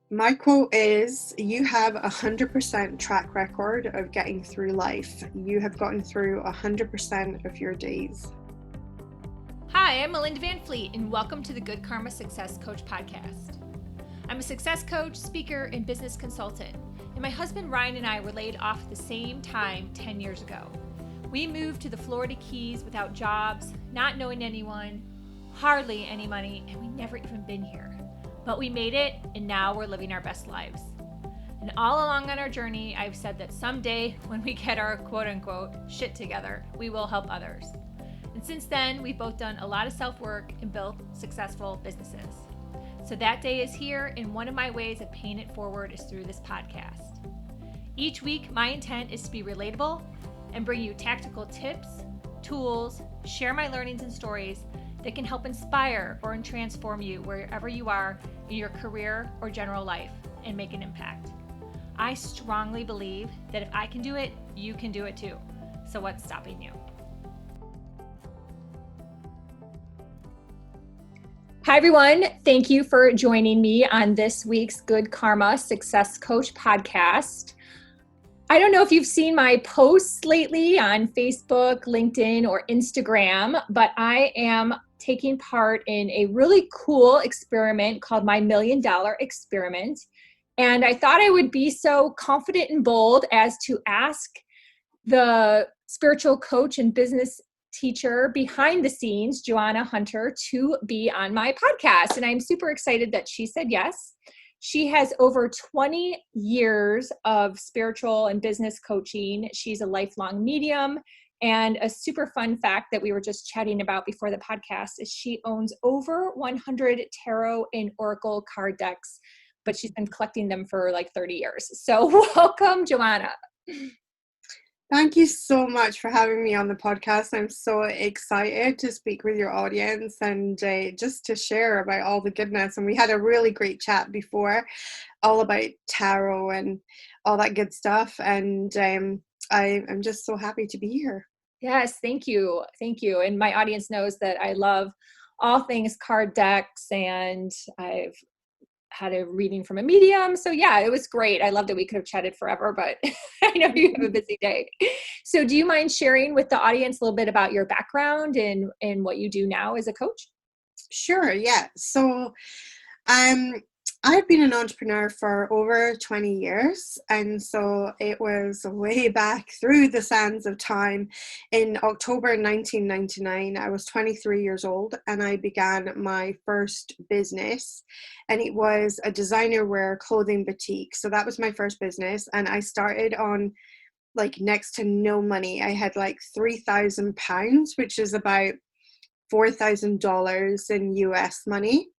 My quote is, you have 100% track record of getting through life. You have gotten through 100% of your days. Hi, I'm Melinda Van Fleet, and welcome to the Good Karma Success Coach podcast. I'm a success coach, speaker, and business consultant, and my husband Ryan and I were laid off at the same time 10 years ago. We moved to the Florida Keys without jobs, not knowing anyone, hardly any money, and we never even been here. But we made it, and now we're living our best lives. And all along on our journey, I've said that someday when we get our quote-unquote shit together, we will help others. And since then, we've both done a lot of self-work and built successful businesses. So that day is here, and one of my ways of paying it forward is through this podcast. Each week, my intent is to be relatable and bring you tactical tips, tools, share my learnings and stories that can help inspire or transform you wherever you are in your career or general life and make an impact. I strongly believe that if I can do it, you can do it too. So what's stopping you? Hi, everyone. Thank you for joining me on this week's Good Karma Success Coach podcast. I don't know if you've seen my posts lately on Facebook, LinkedIn, or Instagram, but I am taking part in a really cool experiment called my $1 Million Experiment. And I thought I would be so confident and bold as to ask the spiritual coach and business teacher behind the scenes, Joanna Hunter, to be on my podcast. And I'm super excited that she said yes. She has over 20 years of spiritual and business coaching. She's a lifelong medium. And a super fun fact that we were just chatting about before the podcast is she owns over 100 tarot and oracle card decks, but she's been collecting them for like 30 years. So welcome, Joanna. Thank you so much for having me on the podcast. I'm so excited to speak with your audience and just to share about all the goodness. And we had a really great chat before, all about tarot and all that good stuff. And I'm just so happy to be here. Yes, thank you. Thank you. And my audience knows that I love all things card decks, and I've had a reading from a medium. So yeah, it was great. I love that we could have chatted forever, but I know you have a busy day. So do you mind sharing with the audience a little bit about your background and what you do now as a coach? Sure, yeah. So I've been an entrepreneur for over 20 years. And so it was way back through the sands of time. In October 1999, I was 23 years old and I began my first business. And it was a designer wear clothing boutique. So that was my first business. And I started on like next to no money. I had like £3,000, which is about $4,000 in US money.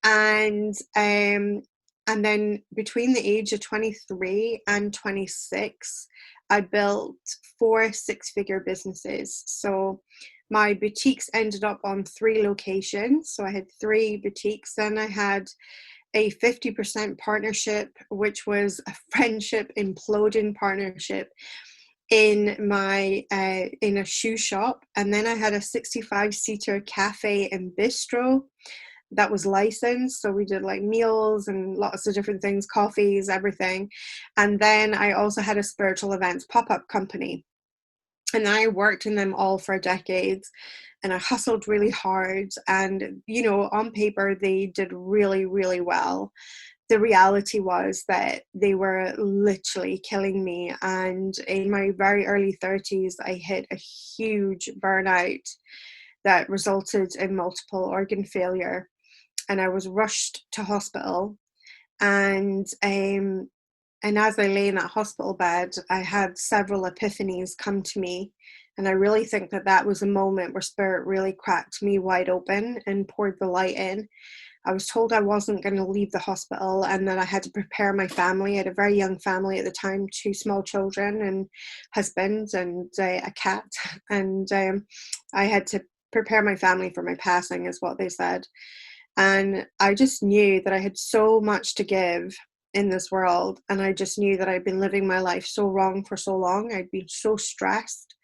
And then between the age of 23 and 26, I built 4 6-figure businesses. So my boutiques ended up on 3 locations. So I had 3 boutiques. Then I had a 50% partnership, which was a friendship imploding partnership in my in a shoe shop. And then I had a 65-seater cafe and bistro that was licensed. So we did like meals and lots of different things, coffees, everything. And then I also had a spiritual events pop-up company. And I worked in them all for decades. And I hustled really hard. And, you know, on paper, they did really, really well. The reality was that they were literally killing me. And in my very early 30s, I hit a huge burnout that resulted in multiple organ failure. And I was rushed to hospital. And as I lay in that hospital bed, I had several epiphanies come to me. And I really think that that was a moment where Spirit really cracked me wide open and poured the light in. I was told I wasn't going to leave the hospital and that I had to prepare my family. I had a very young family at the time, 2 small children and husbands and a cat. And I had to prepare my family for my passing, is what they said. And I just knew that I had so much to give in this world. And I just knew that I'd been living my life so wrong for so long. I'd been so stressed.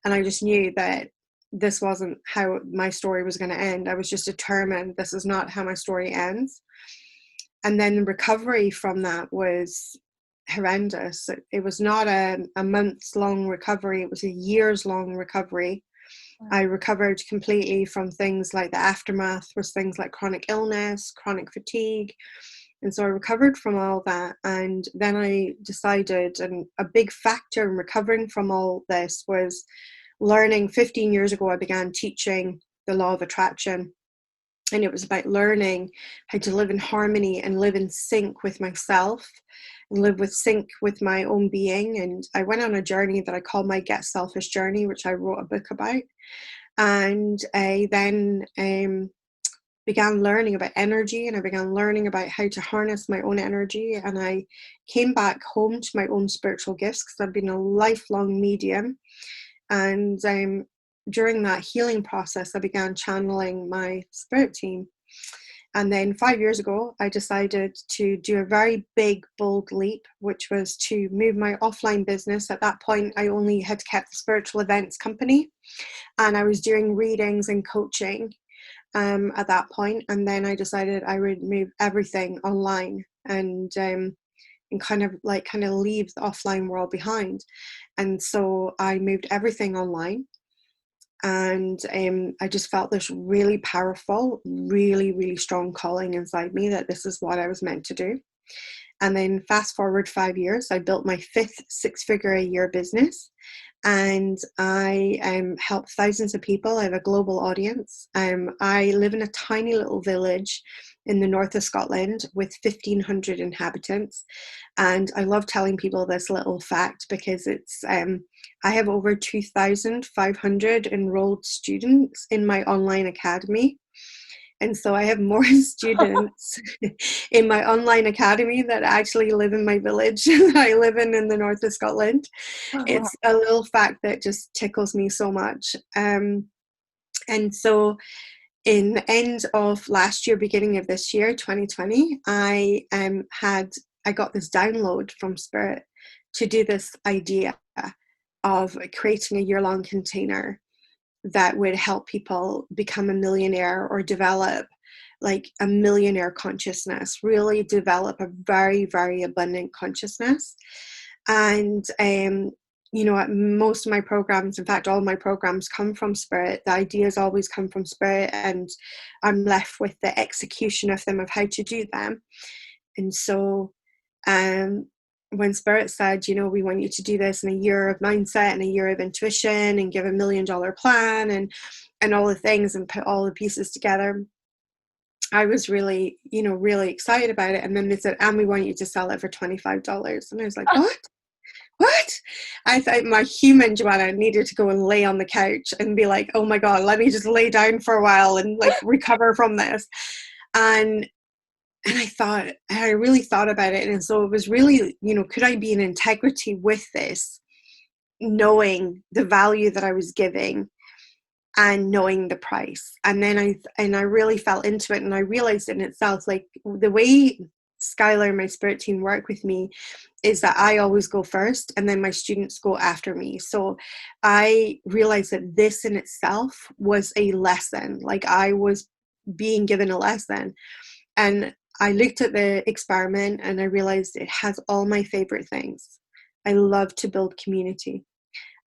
And I just knew that this wasn't how my story was going to end. I was just determined this is not how my story ends. And then the recovery from that was horrendous. It was not a months long recovery, it was a years long recovery. I recovered completely from things like the aftermath was things like chronic illness, chronic fatigue. And so I recovered from all that. And then I decided, and a big factor in recovering from all this was learning. 15 years ago, I began teaching the law of attraction. And it was about learning how to live in harmony and live in sync with myself and live with sync with my own being. And I went on a journey that I call my Get Selfish journey, which I wrote a book about. And I then began learning about energy, and I began learning about how to harness my own energy. And I came back home to my own spiritual gifts because I've been a lifelong medium. And during that healing process, I began channeling my spirit team. And then 5 years ago, I decided to do a very big, bold leap, which was to move my offline business. At that point, I only had kept the spiritual events company, and I was doing readings and coaching at that point. And then I decided I would move everything online and kind of leave the offline world behind. And so I moved everything online. And I just felt this really powerful, really, really strong calling inside me that this is what I was meant to do. And then fast forward 5 years, I built my fifth six-figure a year business, and I help thousands of people. I have a global audience. I live in a tiny little village in the north of Scotland with 1,500 inhabitants. And I love telling people this little fact because it's I have over 2,500 enrolled students in my online academy. And so I have more students in my online academy that actually live in my village that I live in the north of Scotland. It's a little fact that just tickles me so much. And so in the end of last year, beginning of this year, 2020, I got this download from Spirit to do this idea of creating a year-long container that would help people become a millionaire or develop like a millionaire consciousness, really develop a very, very abundant consciousness. And most of my programs, in fact, all my programs come from Spirit. The ideas always come from Spirit, and I'm left with the execution of them, of how to do them. And so when Spirit said, we want you to do this in a year of mindset and a year of intuition and give $1 million plan and all the things and put all the pieces together, I was really, really excited about it. And then they said, and we want you to sell it for $25. And I was like, what? I thought my human Joanna needed to go and lay on the couch and be like, oh my God, let me just lay down for a while and like recover from this. And I really thought about it. And so it was really, could I be in integrity with this, knowing the value that I was giving and knowing the price? And then I really fell into it, and I realized in itself, like the way Skylar, my spirit team, work with me is that I always go first and then my students go after me. So I realized that this in itself was a lesson, like I was being given a lesson. And I looked at the experiment and I realized it has all my favorite things. I love to build community.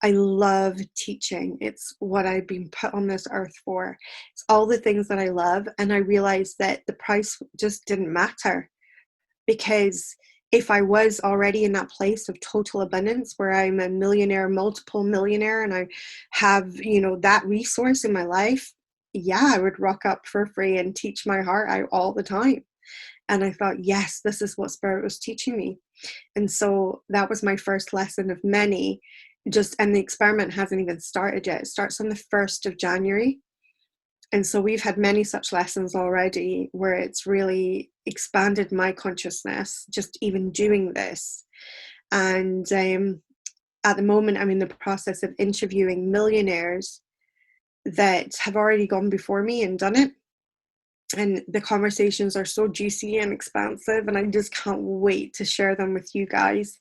I love teaching. It's what I've been put on this earth for. It's all the things that I love. And I realized that the price just didn't matter, because if I was already in that place of total abundance where I'm a millionaire, multiple millionaire, and I have, that resource in my life, yeah, I would rock up for free and teach my heart out all the time. And I thought, yes, this is what Spirit was teaching me. And so that was my first lesson of many. And the experiment hasn't even started yet. It starts on the 1st of January. And so we've had many such lessons already where it's really expanded my consciousness, just even doing this. And at the moment, I'm in the process of interviewing millionaires that have already gone before me and done it. And the conversations are so juicy and expansive, and I just can't wait to share them with you guys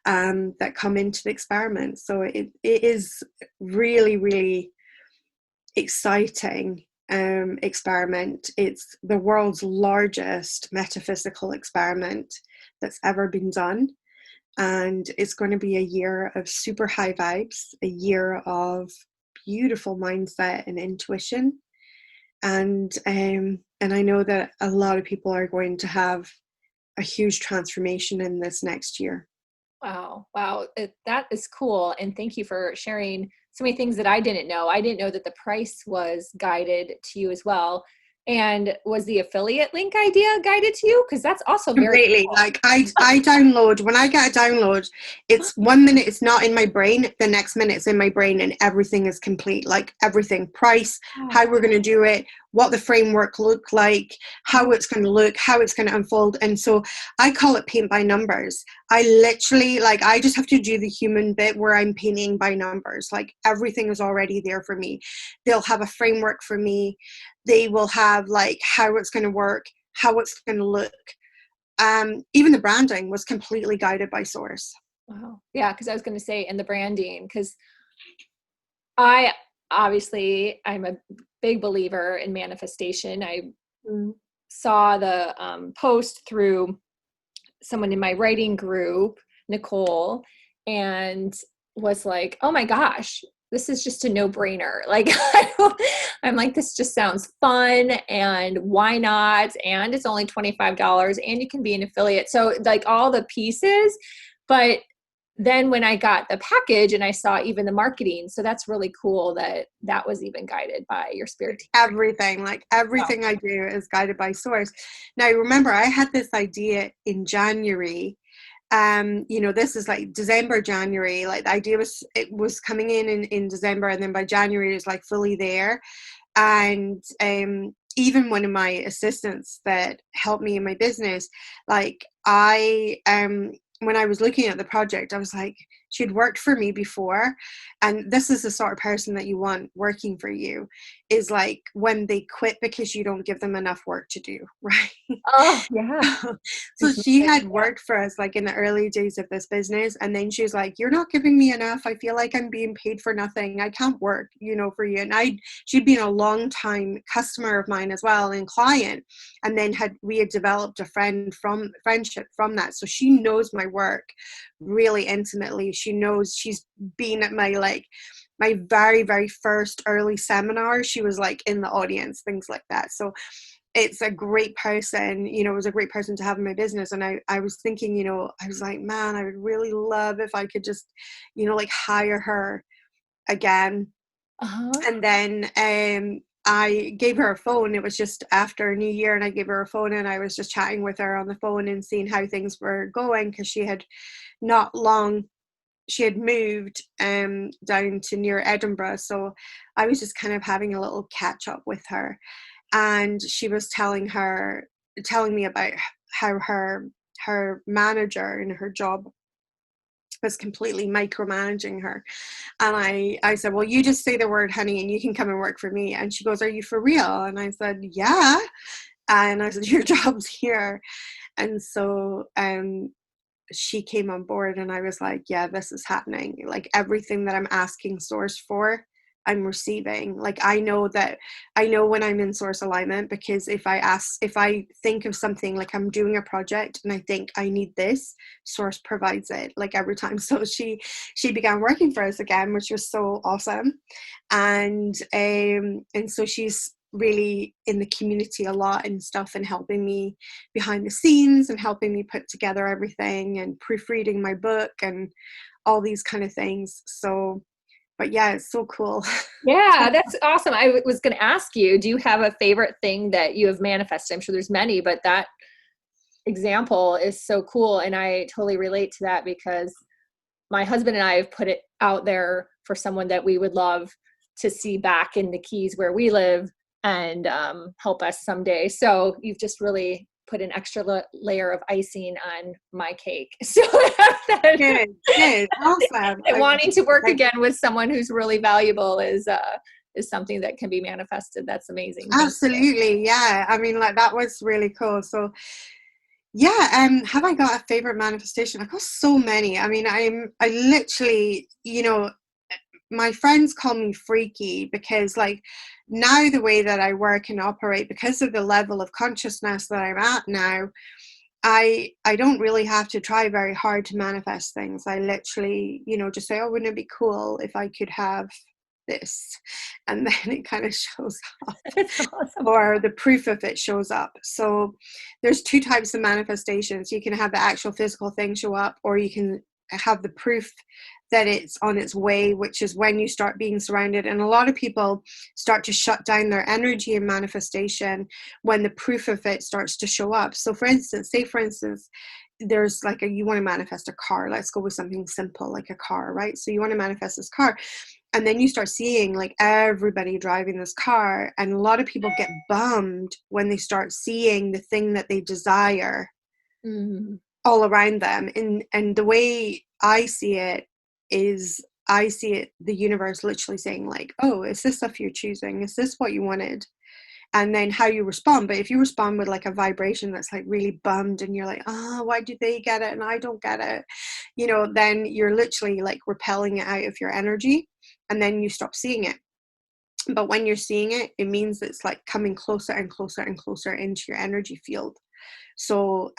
that come into the experiment. So it is really, really exciting experiment. It's the world's largest metaphysical experiment that's ever been done. And it's going to be a year of super high vibes, a year of beautiful mindset and intuition. And I know that a lot of people are going to have a huge transformation in this next year. Wow. Wow. That is cool. And thank you for sharing so many things that I didn't know. I didn't know that the price was guided to you as well. And was the affiliate link idea guided to you? Because that's also very Completely. cool. Like I download, when I get a download, it's 1 minute it's not in my brain, the next minute it's in my brain, and everything is complete. Like everything, price, how we're going to do it, what the framework look like, how it's going to look, how it's going to unfold. And so I call it paint by numbers. I literally, like, I just have to do the human bit where I'm painting by numbers. Like everything is already there for me. They'll have a framework for me. They will have like how it's going to work, how it's going to look. Even the branding was completely guided by source. Wow. Yeah, because I was going to say, and the branding, because I'm a big believer in manifestation. I saw the post through someone in my writing group, Nicole, and was like, oh my gosh, this is just a no-brainer. Like, I'm like, this just sounds fun, and why not? And it's only $25, and you can be an affiliate. So like all the pieces, but then when I got the package and I saw even the marketing, so that's really cool that that was even guided by your spirit team. Everything, like everything I do is guided by source. Now, remember, I had this idea in January. This is like December, January. Like the idea was coming in December, and then by January it was like fully there. And even one of my assistants that helped me in my business, like when I was looking at the project, I was like, she'd worked for me before, and this is the sort of person that you want working for you, is like when they quit because you don't give them enough work to do, right? Oh yeah. So she had worked for us like in the early days of this business, and then she was like, you're not giving me enough. I feel like I'm being paid for nothing. I can't work, for you. And she'd been a long time customer of mine as well, and client, and then we had developed a friendship from that. So she knows my work really intimately. She knows, she's been at my very, very first early seminar. She was like in the audience, things like that. So it's a great person, it was a great person to have in my business. And I was thinking, I was like, man, I would really love if I could just, like hire her again. And then I gave her a phone. It was just after New Year, and I gave her a phone, and I was just chatting with her on the phone and seeing how things were going, because she had moved down to near Edinburgh. So I was just kind of having a little catch up with her, and she was telling me about how her manager in her job was completely micromanaging her. And I said, well, you just say the word, honey, and you can come and work for me. And she goes, are you for real? And I said, yeah. And I said, your job's here. And so she came on board, and I was like, yeah, this is happening. Like everything that I'm asking source for, I'm receiving. Like I know when I'm in source alignment, because if I think of something, like I'm doing a project and I think I need this, source provides it like every time. So she began working for us again, which was so awesome. And so she's really in the community a lot and stuff, and helping me behind the scenes and helping me put together everything and proofreading my book and all these kind of things. So, but yeah, it's so cool. Yeah, that's awesome. I was going to ask you, do you have a favorite thing that you have manifested? I'm sure there's many, but that example is so cool. And I totally relate to that, because my husband and I have put it out there for someone that we would love to see back in the Keys where we live, and help us someday. So you've just really put an extra layer of icing on my cake. So good, awesome. Wanting to work again with someone who's really valuable is something that can be manifested. That's amazing. Absolutely, yeah. I mean, like that was really cool. So yeah, have I got a favorite manifestation? I've got so many. I mean, I literally, my friends call me freaky because like now the way that I work and operate, because of the level of consciousness that I'm at now, I don't really have to try very hard to manifest things. I literally, just say, oh, wouldn't it be cool if I could have this? And then it kind of shows up. That's awesome. Or the proof of it shows up. So there's two types of manifestations. You can have the actual physical thing show up, or you can have the proof that it's on its way, which is when you start being surrounded. And a lot of people start to shut down their energy and manifestation when the proof of it starts to show up. So for instance, there's like you want to manifest a car. Let's go with something simple like a car, right? So you want to manifest this car. And then you start seeing like everybody driving this car, and a lot of people get bummed when they start seeing the thing that they desire all around them. And the way I see it is, I see it, the universe literally saying like, oh, is this stuff you're choosing? Is this what you wanted? And then how you respond. But if you respond with like a vibration that's like really bummed, and you're like, oh, why do they get it and I don't get it? Then you're literally like repelling it out of your energy, and then you stop seeing it. But when you're seeing it, it means it's like coming closer and closer and closer into your energy field. So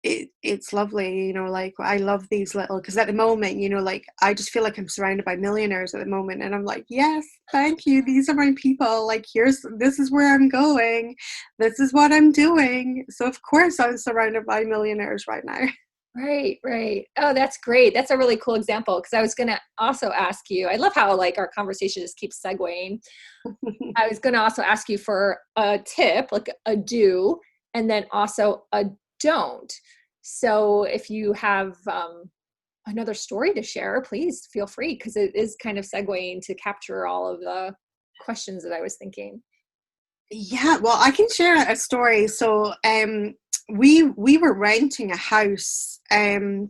it's lovely, like I love these little, because at the moment, like I just feel like I'm surrounded by millionaires at the moment, and I'm like, yes, thank you, these are my people, like this is where I'm going, this is what I'm doing. So of course I'm surrounded by millionaires right now. Right. Oh, that's great. That's a really cool example, because I was going to also ask you, I love how like our conversation just keeps segueing. I was going to also ask you for a tip, like a do, and then also a don't. So if you have another story to share, please feel free, because it is kind of segueing to capture all of the questions that I was thinking. Yeah, well, I can share a story. So we were renting a house a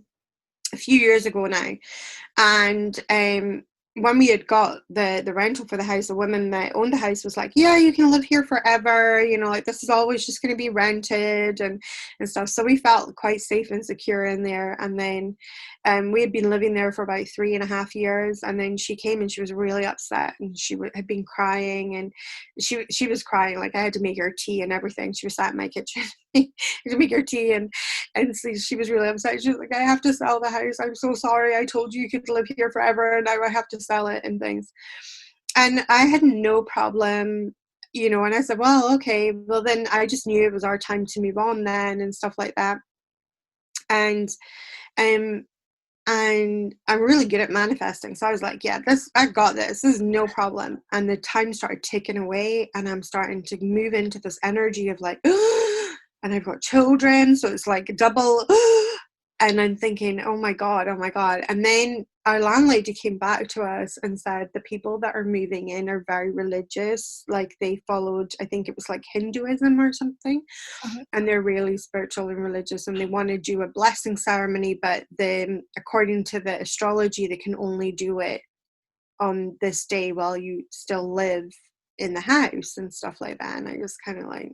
few years ago now, and when we had got the rental for the house, the woman that owned the house was like, yeah, you can live here forever, like this is always just going to be rented and stuff. So we felt quite safe and secure in there. And then we had been living there for about 3.5 years, and then she came and she was really upset, and she had been crying, and she was crying, like I had to make her tea and everything. She was sat in my kitchen to make her tea, and so she was really upset. She was like, I have to sell the house, I'm so sorry, I told you could live here forever, and now I have to sell it and things. And I had no problem, and I said, well, okay, well then I just knew it was our time to move on then and stuff like that. And and I'm really good at manifesting, so I was like, yeah, I got this is no problem. And the time started ticking away, and I'm starting to move into this energy of like and I've got children, so it's like double and I'm thinking, oh my god. And then our landlady came back to us and said the people that are moving in are very religious, like they followed, I think it was like Hinduism or something. And they're really spiritual and religious, and they want to do a blessing ceremony, but according to the astrology, they can only do it on this day while you still live in the house and stuff like that. And I was kind of like,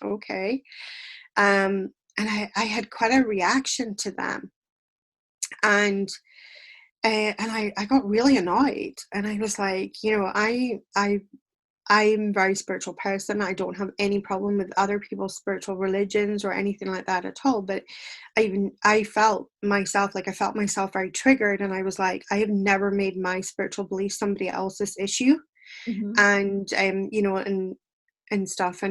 okay. And I had quite a reaction to them, and I got really annoyed, and I was like, I'm a very spiritual person. I don't have any problem with other people's spiritual religions or anything like that at all. But I felt myself very triggered, and I was like, I have never made my spiritual belief somebody else's issue, and and stuff.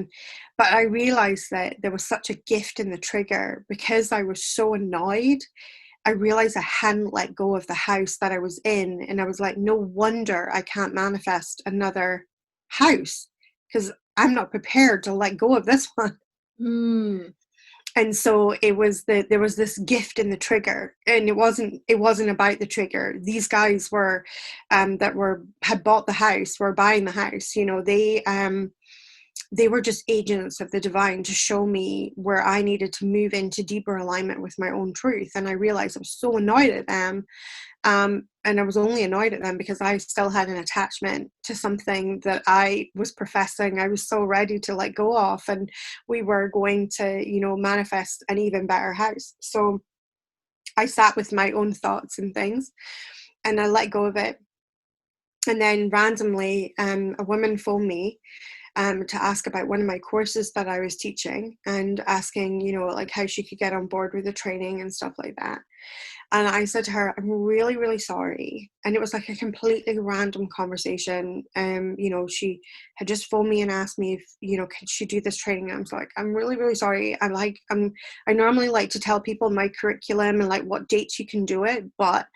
But I realized that there was such a gift in the trigger, because I was so annoyed. I realized I hadn't let go of the house that I was in, and I was like, no wonder I can't manifest another house, because I'm not prepared to let go of this one. And so there was this gift in the trigger, and it wasn't about the trigger. These guys were had bought the house, were buying the house, they were just agents of the divine to show me where I needed to move into deeper alignment with my own truth. And I realized I was so annoyed at them. And I was only annoyed at them because I still had an attachment to something that I was professing I was so ready to let go of. And we were going to, manifest an even better house. So I sat with my own thoughts and things. and I let go of it. And then randomly, a woman phoned me to ask about one of my courses that I was teaching, and asking, like how she could get on board with the training and stuff like that. And I said to her, I'm really, really sorry. And it was like a completely random conversation. She had just phoned me and asked me if, could she do this training? And I was like, I'm really, really sorry. I normally like to tell people my curriculum and like what dates you can do it, but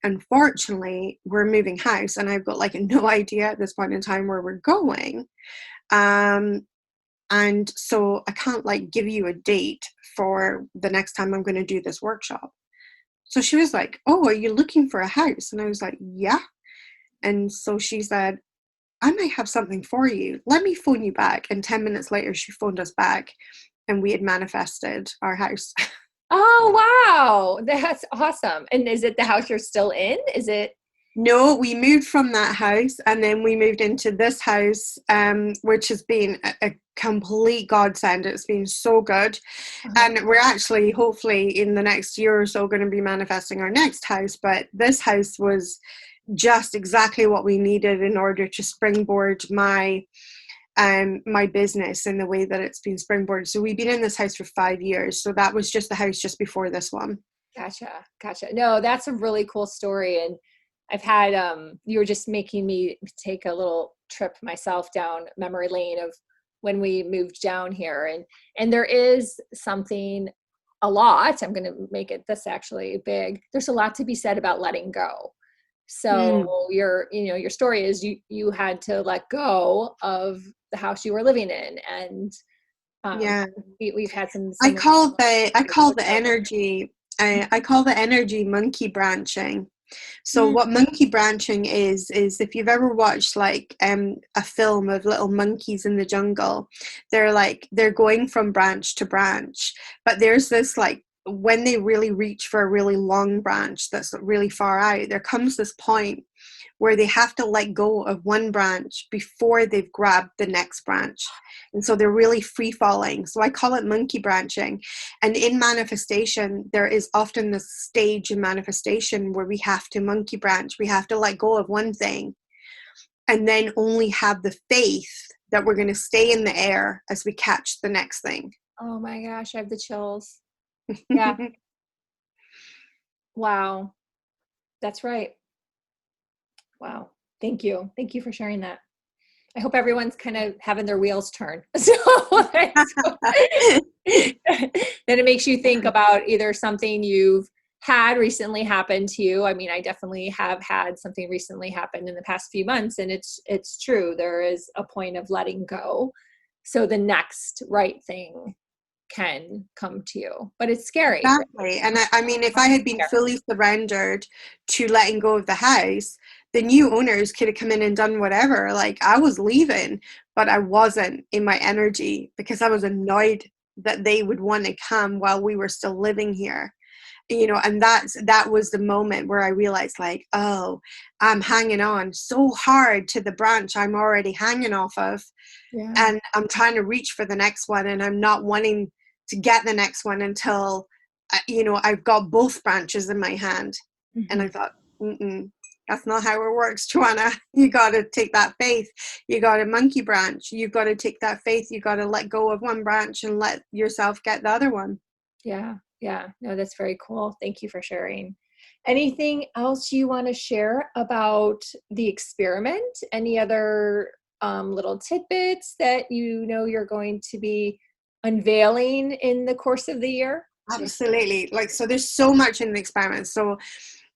unfortunately we're moving house and I've got like no idea at this point in time where we're going. And so I can't like give you a date for the next time I'm going to do this workshop. So she was like, oh, are you looking for a house? And I was like, yeah. And so she said, I might have something for you. Let me phone you back. And 10 minutes later, she phoned us back and we had manifested our house. Oh, wow. That's awesome. And is it the house you're still in? Is it? No, we moved from that house and then we moved into this house, which has been a complete godsend. It's been so good. And we're actually, hopefully, in the next year or so, going to be manifesting our next house. But this house was just exactly what we needed in order to springboard my business in the way that it's been springboarded. So we've been in this house for 5 years. So that was just the house just before this one. Gotcha. No, that's a really cool story. And I've had, you were just making me take a little trip myself down memory lane of when we moved down here. And there is something, a lot, I'm going to make it this actually big. There's a lot to be said about letting go. So your story is you had to let go of the house you were living in. And Yeah. we've had some I call the energy monkey branching. So what monkey branching is if you've ever watched like a film of little monkeys in the jungle, they're going from branch to branch, but there's this like, when they really reach for a really long branch that's really far out, there comes this point where they have to let go of one branch before they've grabbed the next branch. And so they're really free falling. So I call it monkey branching. And in manifestation, there is often this stage in manifestation where we have to monkey branch. We have to let go of one thing and then only have the faith that we're going to stay in the air as we catch the next thing. Oh my gosh, I have the chills. Yeah. Wow. That's right. Wow. Thank you. Thank you for sharing that. I hope everyone's kind of having their wheels turn. So then it makes you think about either something you've had recently happen to you. I mean, I definitely have had something recently happen in the past few months, and it's true. There is a point of letting go, so the next right thing can come to you, but it's scary. Exactly. And I mean, if I had been fully surrendered to letting go of the house, the new owners could have come in and done whatever. Like, I was leaving, but I wasn't in my energy because I was annoyed that they would want to come while we were still living here. And that was the moment where I realized, like, oh, I'm hanging on so hard to the branch I'm already hanging off of. Yeah. And I'm trying to reach for the next one, and I'm not wanting to get the next one until I've got both branches in my hand. And I thought, that's not how it works, Joanna. You got to take that faith. You got to monkey branch. You've got to take that faith. You got to let go of one branch and let yourself get the other one. Yeah. No, that's very cool. Thank you for sharing. Anything else you want to share about the experiment? Any other little tidbits that you're going to be unveiling in the course of the year? Absolutely. So there's so much in the experiment. So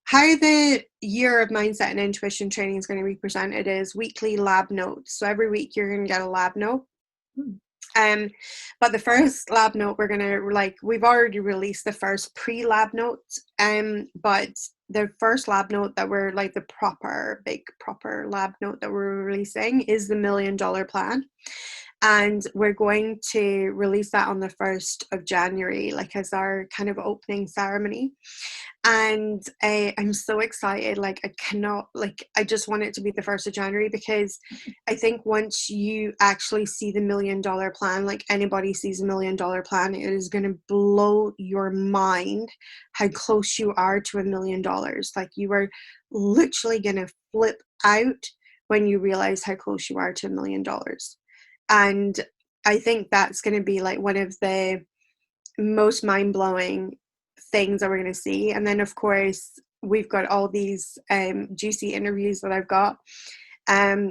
how the year of mindset and intuition training is going to be presented is weekly lab notes. So every week you're going to get a lab note. But the first lab note we've already released the first pre-lab notes. But the first lab note that we're like the proper lab note that we're releasing is the $1 million plan. And we're going to release that on the 1st of January, like as our kind of opening ceremony. And I'm so excited. Like I cannot, like I just want it to be the 1st of January, because I think once you actually see the $1 million plan, like anybody sees a $1 million plan, it is going to blow your mind how close you are to $1 million. Like you are literally going to flip out when you realize how close you are to $1 million. And I think that's going to be like one of the most mind-blowing things that we're going to see. And then of course we've got all these juicy interviews that I've got,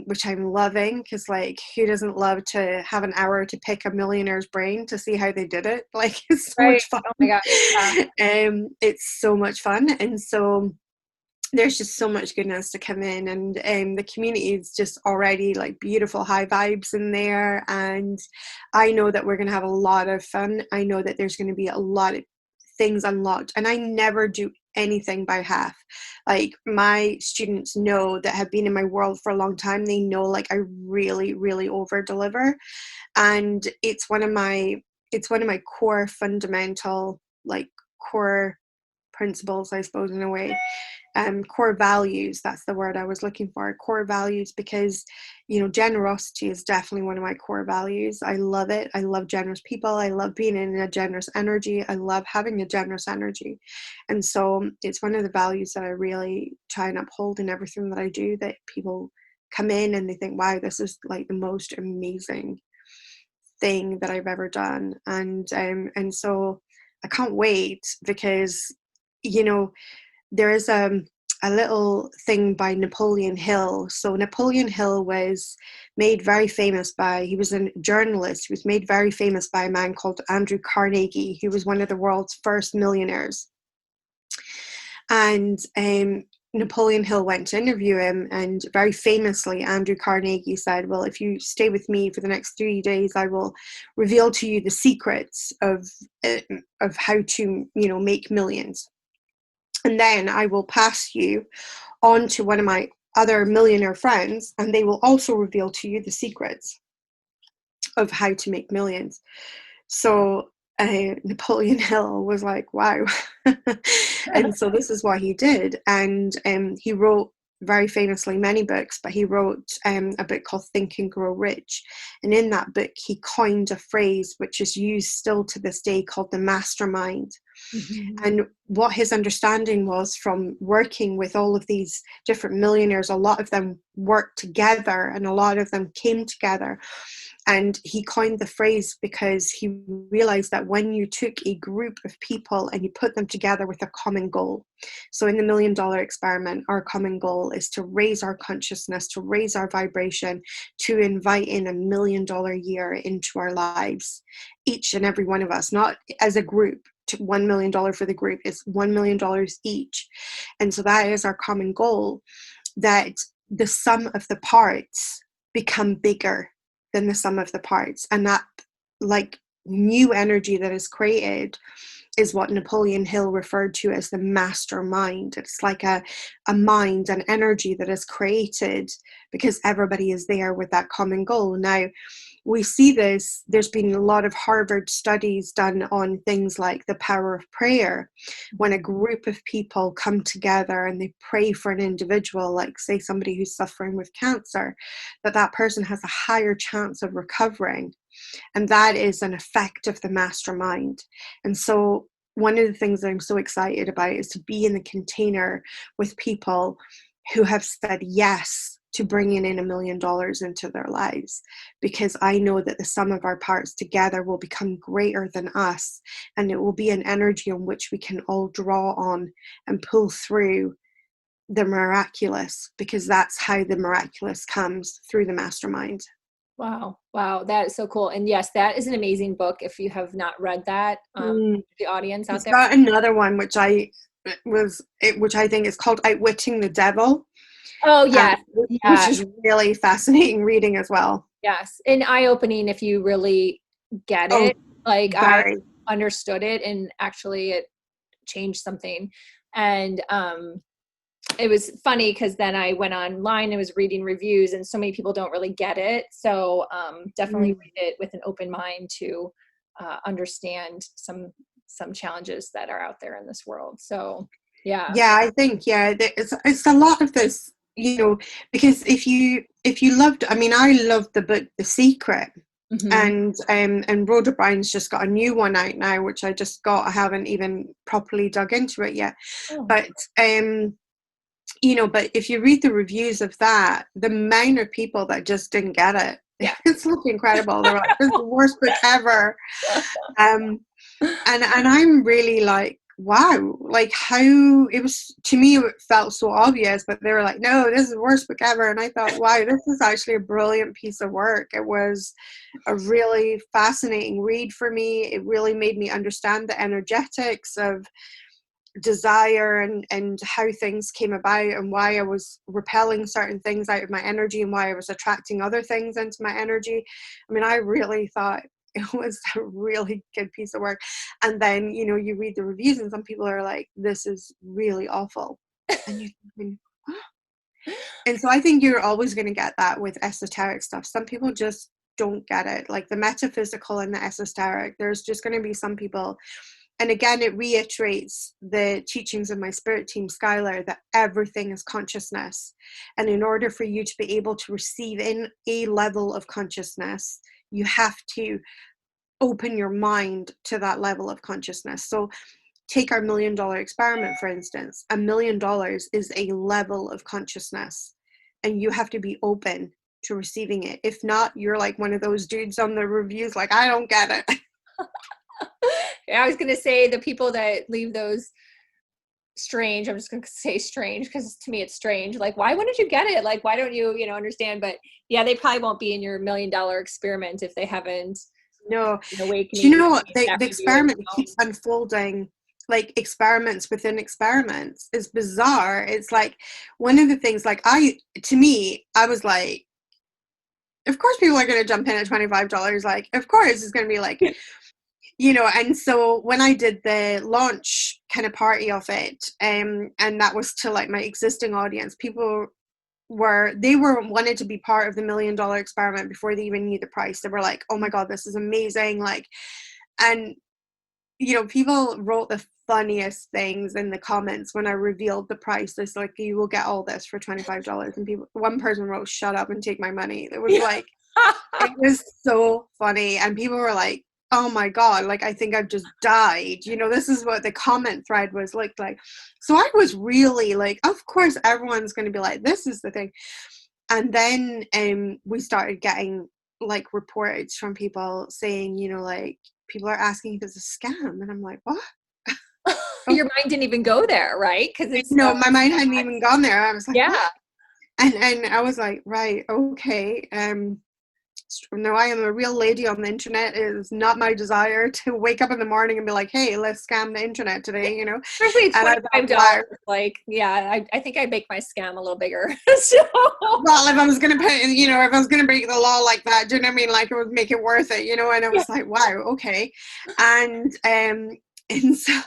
which I'm loving, because like who doesn't love to have an hour to pick a millionaire's brain to see how they did it? Like it's so much fun. Oh my gosh. Yeah. It's so much fun. And so there's just so much goodness to come in, and the community is just already like beautiful high vibes in there, and I know that we're going to have a lot of fun. I know that there's going to be a lot of things unlocked, and I never do anything by half. Like my students know that have been in my world for a long time, they know like I really really over deliver, and it's one of my core fundamental, like core principles, I suppose, in a way. Core values, that's the word I was looking for, core values, because generosity is definitely one of my core values. I love it. I love generous people. I love being in a generous energy. I love having a generous energy. And so it's one of the values that I really try and uphold in everything that I do, that people come in and they think, wow, this is like the most amazing thing that I've ever done. And so I can't wait, because there is a little thing by Napoleon Hill. So Napoleon Hill was made very famous by, he was a journalist. He was made very famous by a man called Andrew Carnegie, who was one of the world's first millionaires. And Napoleon Hill went to interview him, and very famously Andrew Carnegie said, well, if you stay with me for the next 3 days, I will reveal to you the secrets of how to make millions. And then I will pass you on to one of my other millionaire friends, and they will also reveal to you the secrets of how to make millions. So Napoleon Hill was like, wow. And so this is what he did. And he wrote very famously many books, but he wrote a book called Think and Grow Rich. And in that book, he coined a phrase which is used still to this day, called the mastermind. Mm-hmm. And what his understanding was from working with all of these different millionaires, a lot of them worked together and a lot of them came together. And he coined the phrase because he realized that when you took a group of people and you put them together with a common goal. So in the $1 million experiment, our common goal is to raise our consciousness, to raise our vibration, to invite in $1 million year into our lives. Each and every one of us, not as a group, to $1 million for the group, it's $1 million each. And so that is our common goal, that the sum of the parts become bigger than the sum of the parts. And that like new energy that is created is what Napoleon Hill referred to as the mastermind. It's like a mind, an energy that is created because everybody is there with that common goal. Now, we see this, there's been a lot of Harvard studies done on things like the power of prayer. When a group of people come together and they pray for an individual, like say somebody who's suffering with cancer, that person has a higher chance of recovering. And that is an effect of the mastermind. And so one of the things that I'm so excited about is to be in the container with people who have said yes to bringing in $1 million into their lives, because I know that the sum of our parts together will become greater than us, and it will be an energy on which we can all draw on and pull through the miraculous, because that's how the miraculous comes, through the mastermind. Wow. That is so cool. And yes, that is an amazing book. If you have not read that, the audience out there. Got another one which I think is called Outwitting the Devil. Oh yes. Which is really fascinating reading as well. Yes. And eye-opening if you really get it. Like I understood it and actually it changed something. And it was funny because then I went online and was reading reviews, and so many people don't really get it. So definitely Mm. read it with an open mind to understand some challenges that are out there in this world. So yeah. Yeah, I think it's a lot of this, because if you loved, I mean, I loved the book The Secret, Hmm. and Rhoda Brown's just got a new one out now, which I just got. I haven't even properly dug into it yet, Oh. but but if you read the reviews of that, the amount of people that just didn't get it, Yeah. it's like incredible. They're like, this is the worst book ever. Um, and I'm really like, wow, like how it was to me, it felt so obvious, but they were like, no, this is the worst book ever. And I thought, wow, this is actually a brilliant piece of work. It was a really fascinating read for me. It really made me understand the energetics of desire and how things came about and why I was repelling certain things out of my energy and why I was attracting other things into my energy. I mean, I really thought it was a really good piece of work. And then, you read the reviews and some people are like, this is really awful. And you're thinking, what? And so I think you're always going to get that with esoteric stuff. Some people just don't get it. Like the metaphysical and the esoteric, there's just going to be some people. And again, it reiterates the teachings of my spirit team, Skylar, that everything is consciousness. And in order for you to be able to receive in a level of consciousness, you have to open your mind to that level of consciousness. So take our $1 million experiment, for instance. $1 million is a level of consciousness, and you have to be open to receiving it. If not, you're like one of those dudes on the reviews, like, I don't get it. I was going to say the people that leave those strange, I'm just going to say strange because to me it's strange. Like, why wouldn't you get it? Like, why don't you, understand? But yeah, they probably won't be in your $1 million experiment if they haven't No. an Do awakening you know what? that The reviewer. experiment keeps unfolding, like experiments within experiments. Is bizarre. It's like one of the things, like, to me, I was like, of course people are going to jump in at $25. Like, of course it's going to be like, and so when I did the launch kind of party of it, and that was to like my existing audience, people they were wanted to be part of the $1 million experiment before they even knew the price. They were like, oh my God, this is amazing. Like, and people wrote the funniest things in the comments when I revealed the price. It's like, you will get all this for $25. And one person wrote, shut up and take my money. It was Yeah. like, it was so funny. And people were like, oh my God, like, I think I've just died. This is what the comment thread was like. So I was really like, of course, everyone's going to be like, this is the thing. And then we started getting like reports from people saying, like, people are asking if it's a scam. And I'm like, what? Your mind didn't even go there, right? Because it's so, My mind hadn't even gone there. I was like, what? yeah. And I was like, right, okay. No, I am a real lady on the internet. It is not my desire to wake up in the morning and be like, hey, let's scam the internet today, Especially And I $25. thought, wow. Like, yeah, I think I'd make my scam a little bigger. So Well, if I was going to put, if I was going to break the law like that, do you know what I mean? Like, it would make it worth it, And I yeah. was like, wow, okay. And, and so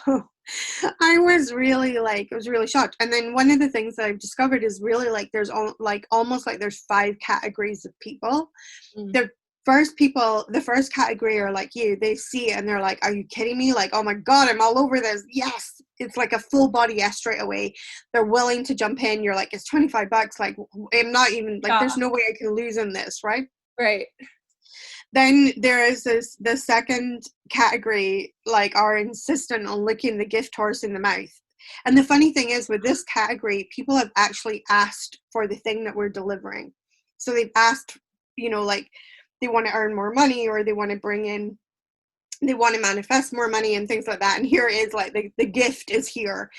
I was really like, I was really shocked. And then one of the things that I've discovered is really like, there's almost like there's 5 categories of people. Mm. The first category are like you. They see it and they're like, are you kidding me? Like, oh my God, I'm all over this. Yes. It's like a full body yes straight away. They're willing to jump in. You're like, it's $25. Like, I'm not even like, Yeah. there's no way I can lose in this, right? Right. Then there is the second category, like, are insistent on licking the gift horse in the mouth. And the funny thing is, with this category, people have actually asked for the thing that we're delivering. So they've asked, like, they want to earn more money, or they want to manifest more money and things like that. And here is like the gift is here.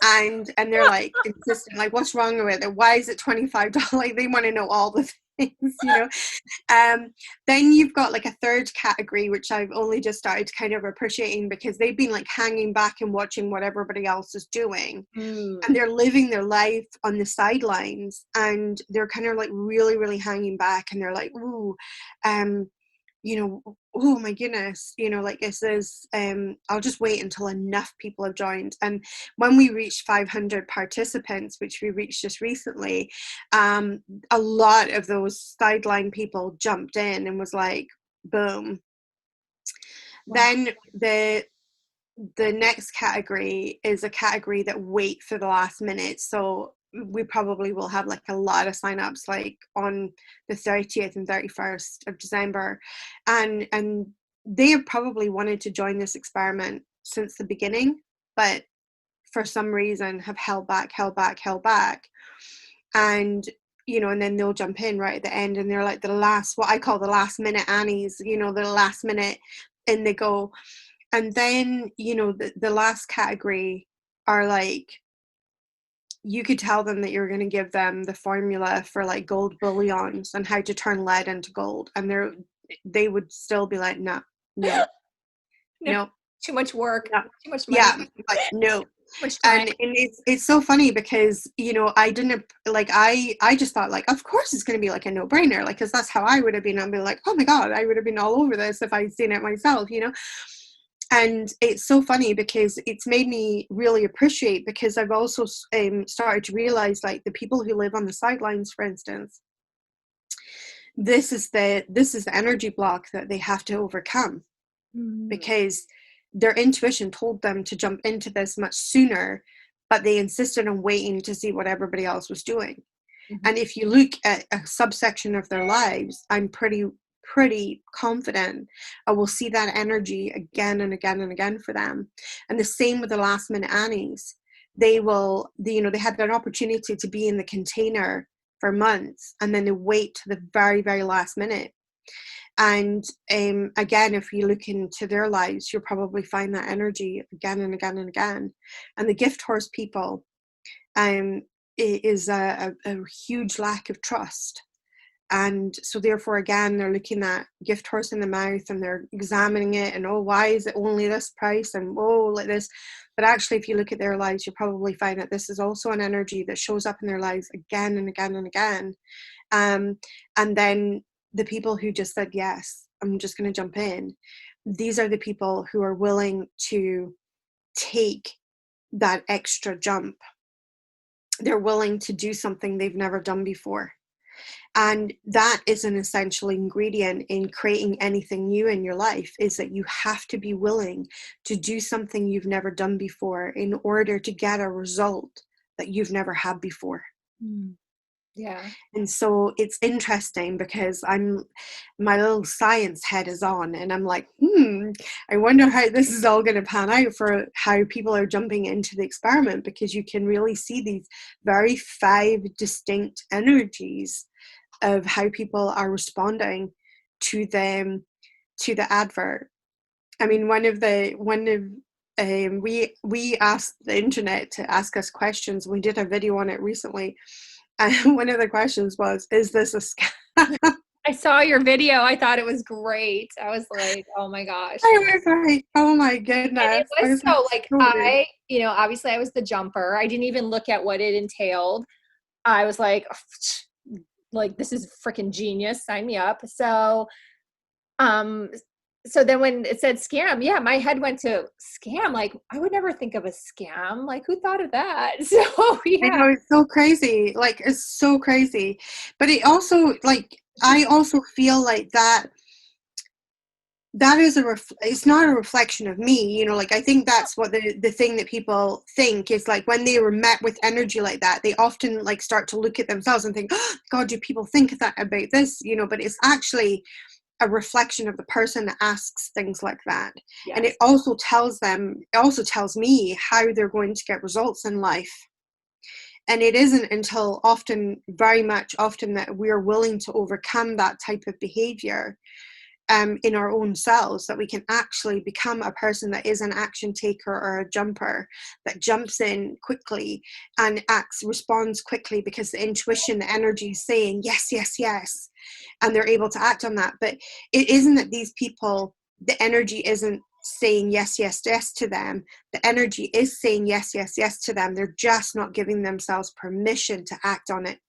And they're like insistent, like, what's wrong with it? Why is it $25? Like, they want to know all the things. Then you've got like a third category, which I've only just started kind of appreciating, because they've been like hanging back and watching what everybody else is doing. Mm. And they're living their life on the sidelines, and they're kind of like really, really hanging back, and they're like, ooh, you know, oh my goodness, you know, like this is, I'll just wait until enough people have joined. And when we reached 500 participants, which we reached just recently, a lot of those sideline people jumped in and was like, boom. Wow. Then the next category is a category that wait for the last minute. So we probably will have like a lot of signups like on the 30th and 31st of December. And they have probably wanted to join this experiment since the beginning, but for some reason have held back. And you know, and then they'll jump in right at the end, and they're like the last, what I call the last minute Annies, you know, the last minute, and they go. And then, you know, the last category are like, you could tell them that you're going to give them the formula for like gold bullions and how to turn lead into gold. And they would still be like, no, no, No, no, too much work, no. too much money, Yeah, like, no. too much time. And it's so funny because, you know, I didn't like, I just thought like, of course it's going to be like a no-brainer, like, because that's how I would have been. I'd be like, oh my God, I would have been all over this if I'd seen it myself, you know. And it's so funny because it's made me really appreciate, because I've also started to realize like the people who live on the sidelines, for instance, this is the energy block that they have to overcome, because their intuition told them to jump into this much sooner, but they insisted on waiting to see what everybody else was doing. Mm-hmm. And if you look at a subsection of their lives, I'm pretty confident I will see that energy again and again and again for them. And the same with the last minute Annies. They had an opportunity to be in the container for months, and then they wait to the very, very last minute. And again, if you look into their lives, you'll probably find that energy again and again and again. And the gift horse people, it is a huge lack of trust. And so therefore, again, they're looking at gift horse in the mouth and they're examining it, and, oh, why is it only this price, and, oh, like this. But actually, if you look at their lives, you'll probably find that this is also an energy that shows up in their lives again and again and again. And then the people who just said, yes, I'm just going to jump in, these are the people who are willing to take that extra jump. They're willing to do something they've never done before. And that is an essential ingredient in creating anything new in your life, is that you have to be willing to do something you've never done before in order to get a result that you've never had before. Yeah. And so it's interesting because my little science head is on, and I'm like, I wonder how this is all going to pan out for how people are jumping into the experiment, because you can really see these very 5 distinct energies of how people are responding to them, to the advert. I mean, we asked the internet to ask us questions. We did a video on it recently, and one of the questions was, "Is this a scam?" I saw your video. I thought it was great. I was like, oh my gosh. I was like, "Oh my And it goodness!" I was was like, so like "Totally." obviously I was the jumper. I didn't even look at what it entailed. I was like, like, this is freaking genius. Sign me up. So then when it said scam, yeah, my head went to scam. Like, I would never think of a scam. Like, who thought of that? So I yeah. know, it's so crazy. Like, it's so crazy. But it also, like, I also feel like that is it's not a reflection of me, you know. Like, I think that's what the thing that people think is, like, when they were met with energy like that, they often like start to look at themselves and think, oh, God, do people think that about this, you know? But it's actually a reflection of the person that asks things like that. Yes. And it also tells me how they're going to get results in life. And it isn't until very much often, that we're willing to overcome that type of behavior in our own selves, that we can actually become a person that is an action taker or a jumper, that jumps in quickly and responds quickly, because the intuition, the energy is saying yes, yes, yes, and they're able to act on that. But it isn't that these people, the energy isn't saying yes, yes, yes to them. The energy is saying yes, yes, yes to them. They're just not giving themselves permission to act on it.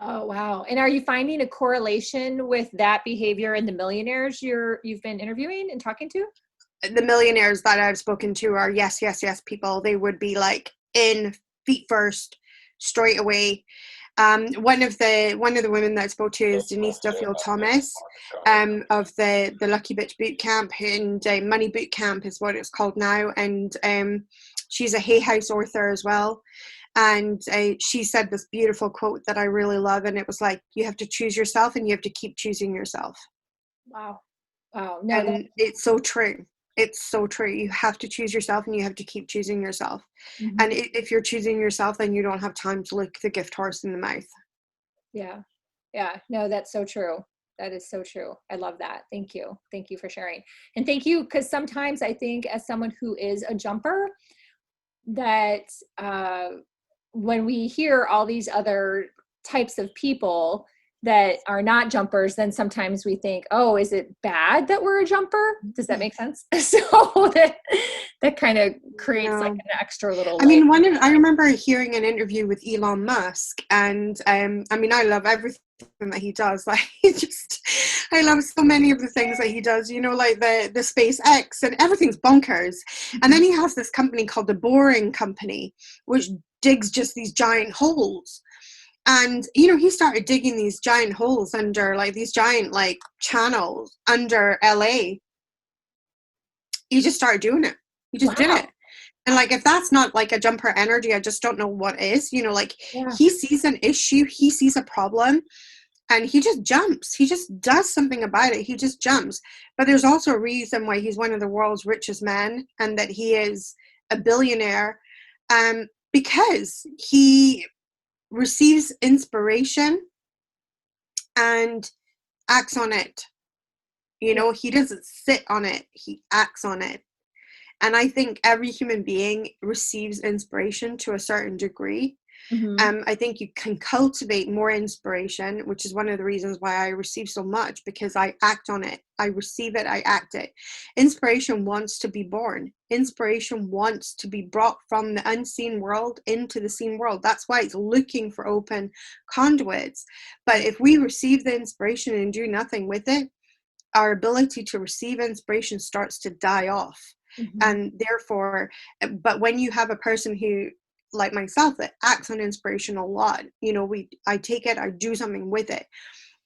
Oh, wow. And are you finding a correlation with that behavior in the millionaires you've been interviewing and talking to? The millionaires that I've spoken to are yes, yes, yes people. They would be like in feet first, straight away. One of the women that I spoke to is Denise Duffield Thomas, of the Lucky Bitch Boot Camp, and Money Boot Camp is what it's called now, and she's a Hay House author as well. And she said this beautiful quote that I really love, and it was like, you have to choose yourself and you have to keep choosing yourself. Wow. Wow. No, And it's so true. It's so true. You have to choose yourself and you have to keep choosing yourself. mm-hmm. And if you're choosing yourself, then you don't have time to look the gift horse in the mouth. Yeah. Yeah. No, that's so true. That is so true. I love that. Thank you. Thank you for sharing. And thank you, because sometimes I think as someone who is a jumper, that when we hear all these other types of people that are not jumpers, then sometimes we think, oh, is it bad that we're a jumper? Does that make sense? So that kind of creates like an extra little layer. I mean, I remember hearing an interview with Elon Musk, and I mean, I love everything that he does. Like, I love so many of the things that he does, you know, like the SpaceX, and everything's bonkers. And then he has this company called the Boring Company, which digs just these giant holes. And, you know, he started digging these giant holes under, like, these giant, like, channels under LA. He just started doing it. He just did it. And, like, if that's not, like, a jumper energy, I just don't know what is. You know, like, he sees an issue, he sees a problem, and he just jumps. He just does something about it. He just jumps. But there's also a reason why he's one of the world's richest men, and that he is a billionaire, because he receives inspiration and acts on it. You know, he doesn't sit on it, he acts on it. And I think every human being receives inspiration to a certain degree. Mm-hmm. I think you can cultivate more inspiration, which is one of the reasons why I receive so much, because I act on it. I receive it, I act it. Inspiration wants to be born. Inspiration wants to be brought from the unseen world into the seen world. That's why it's looking for open conduits. But if we receive the inspiration and do nothing with it, our ability to receive inspiration starts to die off. Mm-hmm. And therefore, but when you have a person who, like myself, that acts on inspiration a lot, you know, I take it, I do something with it,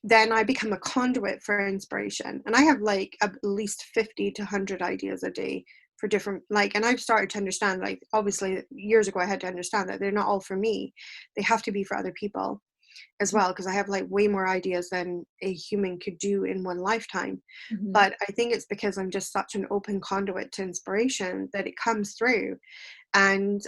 then I become a conduit for inspiration. And I have like at least 50 to 100 ideas a day for different, like, and I've started to understand, like, obviously years ago I had to understand that they're not all for me, they have to be for other people as well, because I have like way more ideas than a human could do in one lifetime. Mm-hmm. But I think it's because I'm just such an open conduit to inspiration that it comes through. And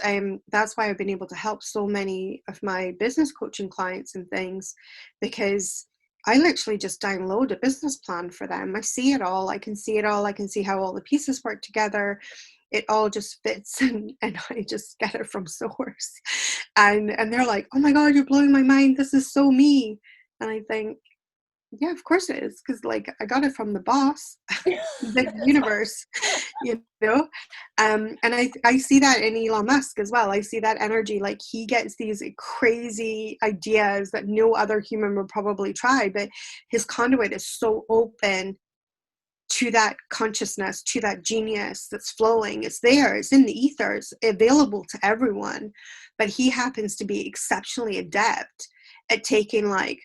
that's why I've been able to help so many of my business coaching clients and things, because I literally just download a business plan for them. I see it all. I can see it all. I can see how all the pieces work together. It all just fits, and I just get it from source. And they're like, oh my God, you're blowing my mind. This is so me. And I think, yeah, of course it is, because like I got it from the boss, the universe, you know. And I see that in Elon Musk as well. I see that energy. Like, he gets these crazy ideas that no other human would probably try, but his conduit is so open to that consciousness, to that genius that's flowing. It's there, it's in the ether, it's available to everyone. But he happens to be exceptionally adept at taking, like,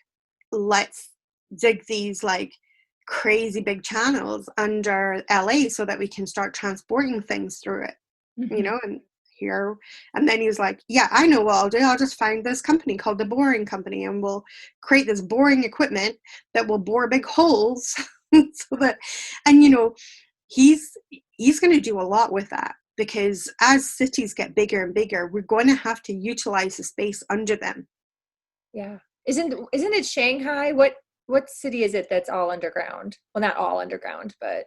let's dig these like crazy big channels under LA so that we can start transporting things through it, Mm-hmm. you know. And here, and then he was like, yeah, I know what I'll do. I'll just find this company called the Boring Company, and we'll create this boring equipment that will bore big holes so that, and you know, he's going to do a lot with that, because as cities get bigger and bigger, we're going to have to utilize the space under them. Yeah. Isn't it Shanghai? What city is it that's all underground? Well, not all underground, but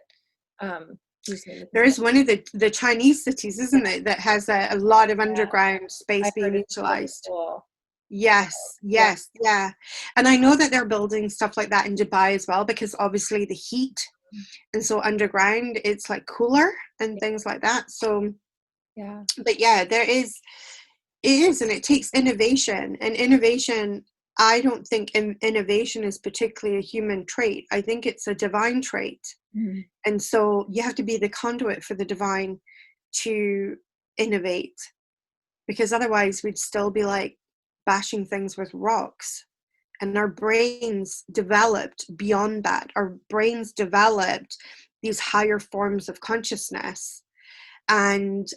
there is one of the Chinese cities, isn't it, that has a lot of underground space being utilized. Cool. Yes. And I know that they're building stuff like that in Dubai as well, because obviously the heat, and so underground it's like cooler and things like that. So but yeah, it is, and it takes innovation, and innovation I don't think innovation is particularly a human trait. I think it's a divine trait. Mm-hmm. And so you have to be the conduit for the divine to innovate, because otherwise we'd still be like bashing things with rocks. And our brains developed beyond that. Our brains developed these higher forms of consciousness, and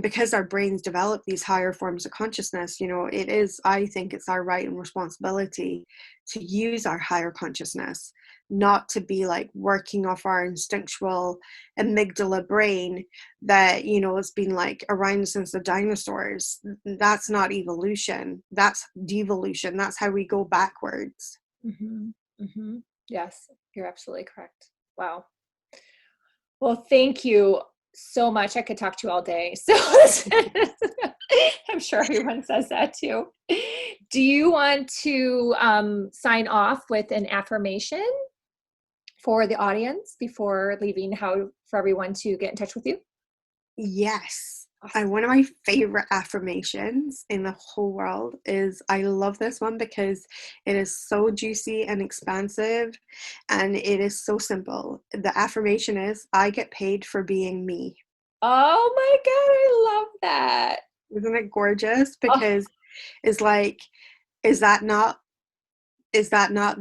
because our brains develop these higher forms of consciousness, you know, it is, I think it's our right and responsibility to use our higher consciousness, not to be like working off our instinctual amygdala brain that, you know, has been like around since the dinosaurs. That's not evolution, that's devolution. That's how we go backwards. Mm-hmm. Mm-hmm. Yes, you're absolutely correct. Wow. Well, thank you so much. I could talk to you all day. So I'm sure everyone says that too. Do you want to sign off with an affirmation for the audience before leaving, how for everyone to get in touch with you? Yes. Awesome. One of my favorite affirmations in the whole world is, I love this one because it is so juicy and expansive, and it is so simple. The affirmation is, I get paid for being me. Oh my God, I love that. Isn't it gorgeous? Oh, Because it's like, is that not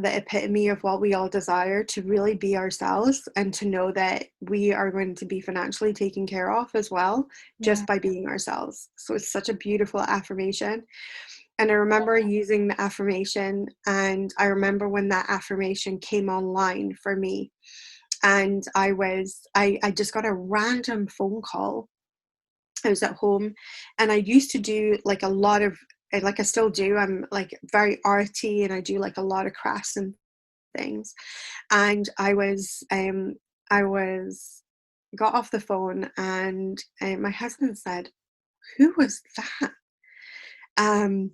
the epitome of what we all desire, to really be ourselves and to know that we are going to be financially taken care of as well, yeah. just by being ourselves? So it's such a beautiful affirmation. And I remember using the affirmation, and I remember when that affirmation came online for me, and I just got a random phone call. I was at home, and I used to do like a lot of, like I still do, I'm like very arty, and I do like a lot of crafts and things. And I was got off the phone, and my husband said, "Who was that?" Um,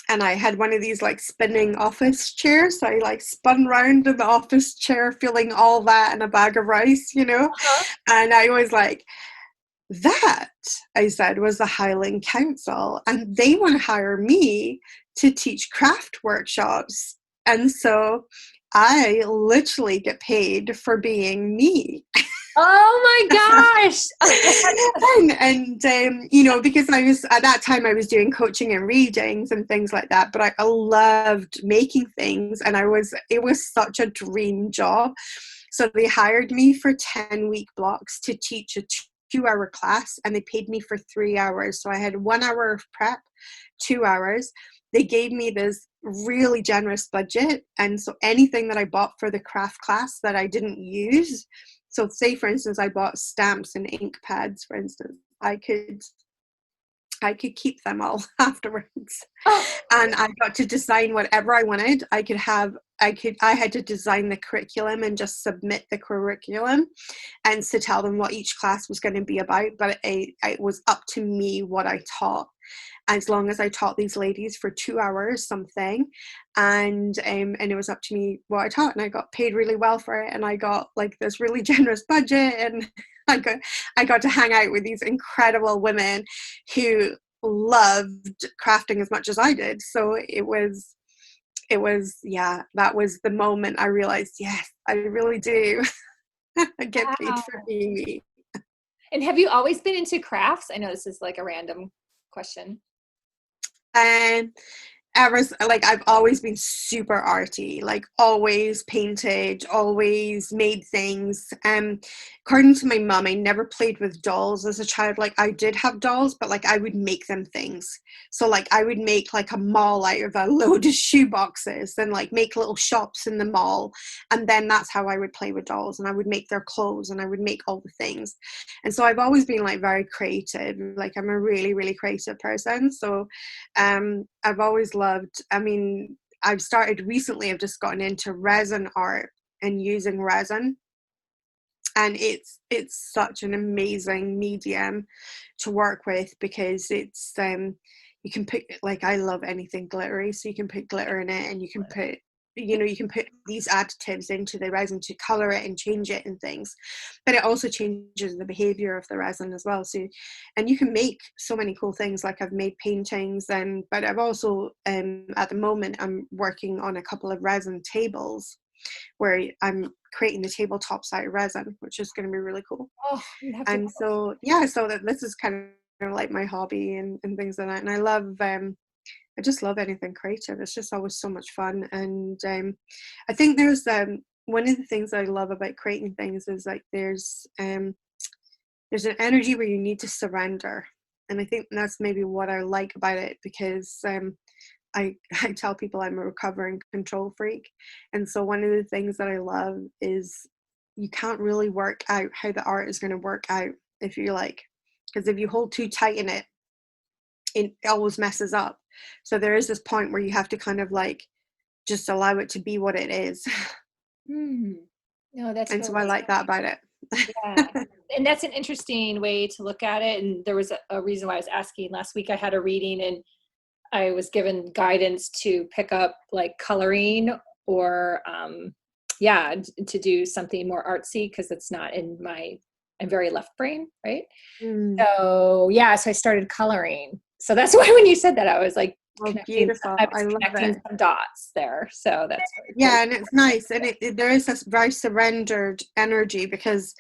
and I had one of these like spinning office chairs. So I like spun round in the office chair, feeling all that in a bag of rice, you know? Uh-huh. And I was like, that, I said, was the Highland Council, and they want to hire me to teach craft workshops. And so I literally get paid for being me. Oh my gosh. And you know, because I was at that time I was doing coaching and readings and things like that, but I loved making things, and it was such a dream job. So they hired me for 10-week blocks to teach a 2-hour class, and they paid me for 3 hours. So I had 1 hour of prep, 2 hours. They gave me this really generous budget, and so anything that I bought for the craft class that I didn't use, so say for instance I bought stamps and ink pads, for instance, I could keep them all afterwards. Oh, And I got to design whatever I wanted. I had to design the curriculum and just submit the curriculum, and to tell them what each class was going to be about. But it was up to me what I taught, as long as I taught these ladies for 2 hours something, and it was up to me what I taught, and I got paid really well for it, and I got like this really generous budget, and I got to hang out with these incredible women who loved crafting as much as I did. So yeah, that was the moment I realized, yes, I really do. I get paid for wow. being me. And have you always been into crafts? I know this is like a random question. And ever like I've always been super arty, like always painted, always made things. According to my mum, I never played with dolls as a child. Like I did have dolls, but like I would make them things. So like I would make like a mall out of a load of shoe boxes, and like make little shops in the mall, and then that's how I would play with dolls, and I would make their clothes, and I would make all the things. And so I've always been like very creative. Like I'm a really, really creative person. So I've always loved, I mean, I've started recently, I've just gotten into resin art and using resin. And it's such an amazing medium to work with, because you can put, like, I love anything glittery, so you can put glitter in it, and you can put you can put these additives into the resin to color it and change it and things, but it also changes the behavior of the resin as well. So, and you can make so many cool things. Like I've made paintings, and but I've also at the moment I'm working on a couple of resin tables where I'm creating the tabletops out of resin, which is going to be really cool. Oh, you have to. And so yeah, so that this is kind of like my hobby and things like that. And I just love anything creative. It's just always so much fun. And I think there's one of the things I love about creating things is like there's an energy where you need to surrender. And I think that's maybe what I like about it, because I tell people I'm a recovering control freak. And so one of the things that I love is you can't really work out how the art is going to work out if you like, because if you hold too tight in it, it always messes up. So there is this point where you have to kind of like just allow it to be what it is. No, that's And so I really, like that about it. yeah. And that's an interesting way to look at it. And there was a reason why I was asking. Last week I had a reading and I was given guidance to pick up like coloring or to do something more artsy, because it's not in I'm very left brain, right? So I started coloring. So that's why when you said that, I was like Oh, beautiful. I was I love connecting it. some dots there. So that's very cool. Yeah, and it's nice. And there is this very surrendered energy, because,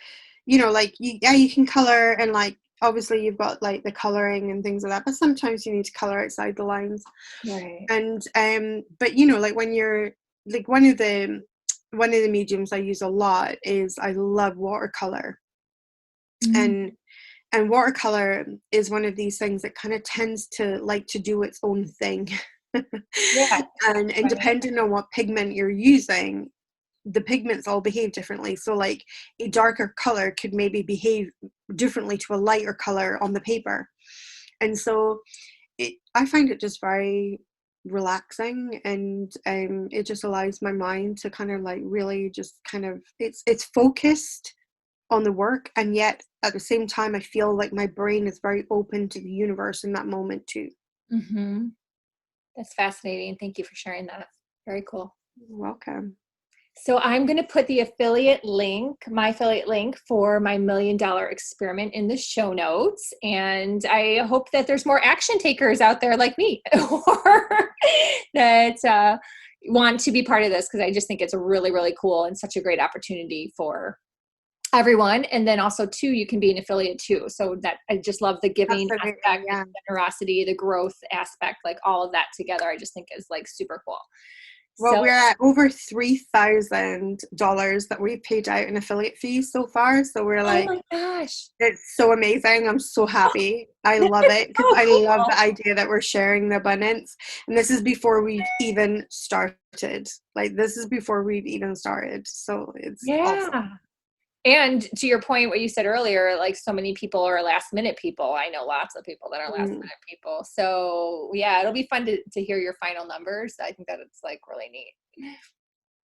like you can color, and like obviously you've got like the coloring and things like that, but sometimes you need to color outside the lines. Right. And but like when you're like one of the mediums I use a lot is I love watercolor. Mm. And watercolor is one of these things that kind of tends to like to do its own thing. Yeah. And Right. depending on what pigment you're using, the pigments all behave differently. So like a darker color could maybe behave differently to a lighter color on the paper. And so I find it just very relaxing, and it just allows my mind to kind of like really just kind of it's focused on the work, and yet at the same time I feel like my brain is very open to the universe in that moment too. Mm-hmm. That's fascinating. Thank you for sharing that. Very cool. You're welcome. So I'm going to put my affiliate link for my $1 million experiment in the show notes. And I hope that there's more action takers out there like me or that want to be part of this, because I just think it's really, really cool and such a great opportunity for everyone. And then also too, you can be an affiliate too. So that I just love the giving Absolutely, aspect, yeah. the generosity, the growth aspect, like all of that together, I just think is like super cool. Well, So we're at over $3,000 that we've paid out in affiliate fees so far. So we're oh like, my gosh. it's so amazing. I'm so happy. I love it, because So I cool. love the idea that we're sharing the abundance. And this is before we've even started. Like, this is before we've even started. So it's awesome. Yeah. And to your point, what you said earlier, like so many people are last minute people. I know lots of people that are last minute people. So yeah, it'll be fun to hear your final numbers. I think that it's like really neat.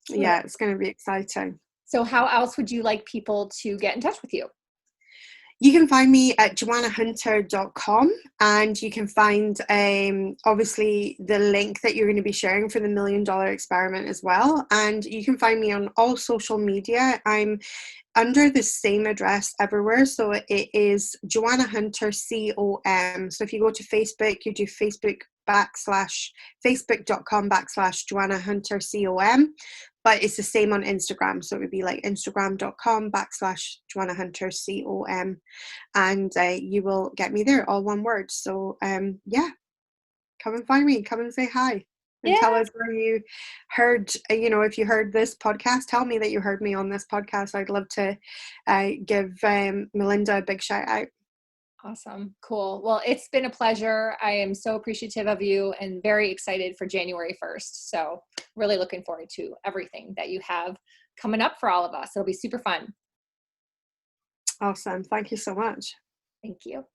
Yeah, it's going to be exciting. So how else would you like people to get in touch with you? You can find me at joannahunter.com, and you can find obviously the link that you're going to be sharing for the $1 million experiment as well. And you can find me on all social media. I'm under the same address everywhere. So it is Joanna Hunter COM. So if you go to Facebook, you do facebook.com/Joanna Hunter COM. But it's the same on Instagram. So it would be like Instagram.com/Joanna Hunter COM. And you will get me there, all one word. So yeah, come and find me. Come and say hi. And tell Yeah. us where you heard, if you heard this podcast, tell me that you heard me on this podcast. I'd love to give Melinda a big shout out. Awesome. Cool. Well, it's been a pleasure. I am so appreciative of you and very excited for January 1st. So really looking forward to everything that you have coming up for all of us. It'll be super fun. Awesome. Thank you so much. Thank you.